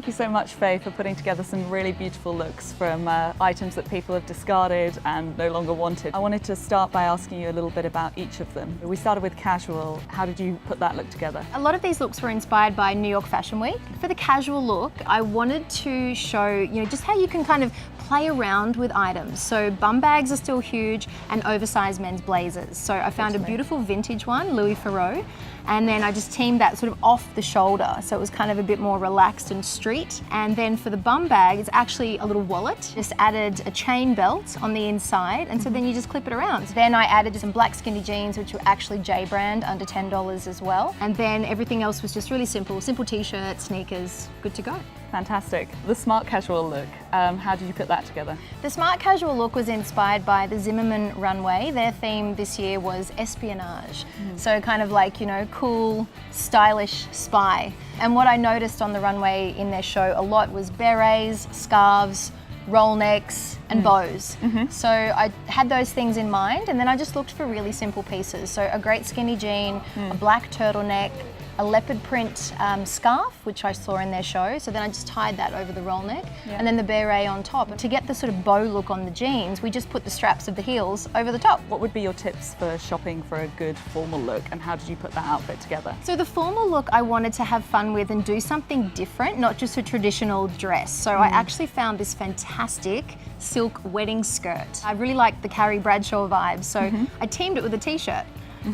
you so much, Faye, for putting together some really beautiful looks from items that people have discarded and no longer wanted. I wanted to start by asking you a little bit about each of them. We started with casual. How did you put that look together? A lot of these looks were inspired by New York Fashion Week. For the casual look, I wanted to show, just how you can kind of play around with items. So bum bags are still huge, and oversized men's blazers. So I found a beautiful vintage one, Louis Farrow, and then I just teamed that sort of off the shoulder, so it was kind of a bit more relaxed and street. And then for the bum bag, it's actually a little wallet. Just added a chain belt on the inside, and so then you just clip it around. Then I added some black skinny jeans, which were actually J brand, under $10 as well. And then everything else was just really simple t-shirt, sneakers, good to go. Fantastic. The smart casual look, how did you put that together? The smart casual look was inspired by the Zimmerman runway. Their theme this year was espionage. So kind of like, cool, stylish spy. And what I noticed on the runway in their show a lot was berets, scarves, roll necks and bows. So I had those things in mind, and then I just looked for really simple pieces. So a great skinny jean, a black turtleneck, a leopard print scarf, which I saw in their show. So then I just tied that over the roll neck, and then the beret on top. To get the sort of bow look on the jeans, we just put the straps of the heels over the top. What would be your tips for shopping for a good formal look, and how did you put that outfit together? So the formal look I wanted to have fun with and do something different, not just a traditional dress. So I actually found this fantastic silk wedding skirt. I really liked the Carrie Bradshaw vibe, so I teamed it with a t-shirt.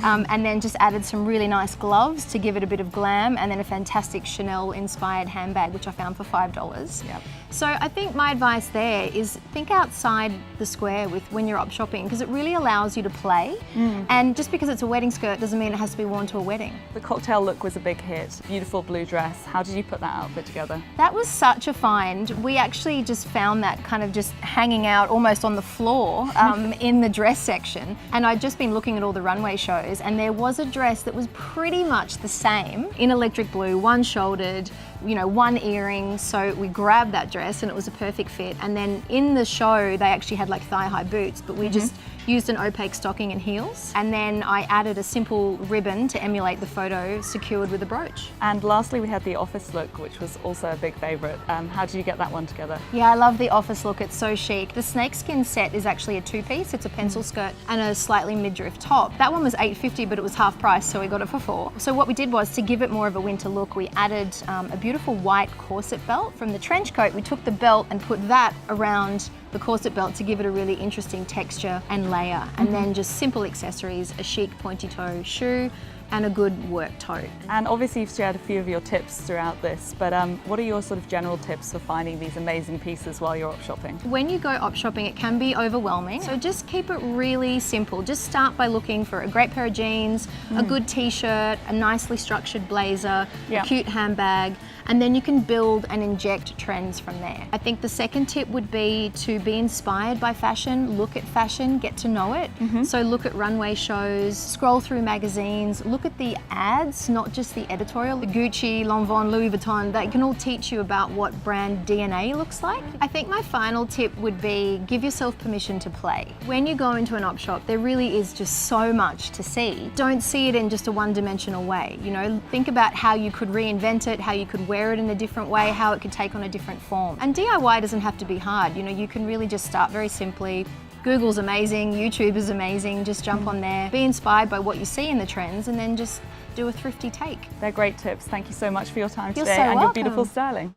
And then just added some really nice gloves to give it a bit of glam, and then a fantastic Chanel inspired handbag, which I found for $5. So I think my advice there is think outside the square when you're up shopping, because it really allows you to play. And just because it's a wedding skirt doesn't mean it has to be worn to a wedding. The cocktail look was a big hit. Beautiful blue dress. How did you put that outfit together? That was such a find. We actually just found that kind of just hanging out almost on the floor in the dress section. And I'd just been looking at all the runway shows, and there was a dress that was pretty much the same in electric blue, one-shouldered, one earring. So we grabbed that dress and it was a perfect fit. And then in the show, they actually had like thigh-high boots, but we just used an opaque stocking and heels. And then I added a simple ribbon to emulate the photo, secured with a brooch. And lastly, we had the office look, which was also a big favorite. How did you get that one together? Yeah, I love the office look. It's so chic. The snakeskin set is actually a two-piece. It's a pencil skirt and a slightly midriff top. That one was $8.50, but it was half price, so we got it for $4. So what we did was, to give it more of a winter look, we added a beautiful white corset belt. From the trench coat, we took the belt and put that around the corset belt to give it a really interesting texture and layer. And then just simple accessories, a chic pointy toe shoe, and a good work tote. And obviously you've shared a few of your tips throughout this, but what are your sort of general tips for finding these amazing pieces while you're op shopping? When you go op shopping, it can be overwhelming, so just keep it really simple. Just start by looking for a great pair of jeans, a good t-shirt, a nicely structured blazer, a cute handbag, and then you can build and inject trends from there. I think the second tip would be to be inspired by fashion, look at fashion, get to know it. So look at runway shows, scroll through magazines, look at the ads, not just the editorial. The Gucci, Lanvin, Louis Vuitton, they can all teach you about what brand DNA looks like. I think my final tip would be give yourself permission to play. When you go into an op shop, there really is just so much to see. Don't see it in just a one-dimensional way. Think about how you could reinvent it, how you could wear it in a different way, how it could take on a different form. And DIY doesn't have to be hard. You can really just start very simply. Google's amazing, YouTube is amazing, just jump on there, be inspired by what you see in the trends, and then just do a thrifty take. They're great tips. Thank you so much for your time You're today so and welcome. your beautiful styling.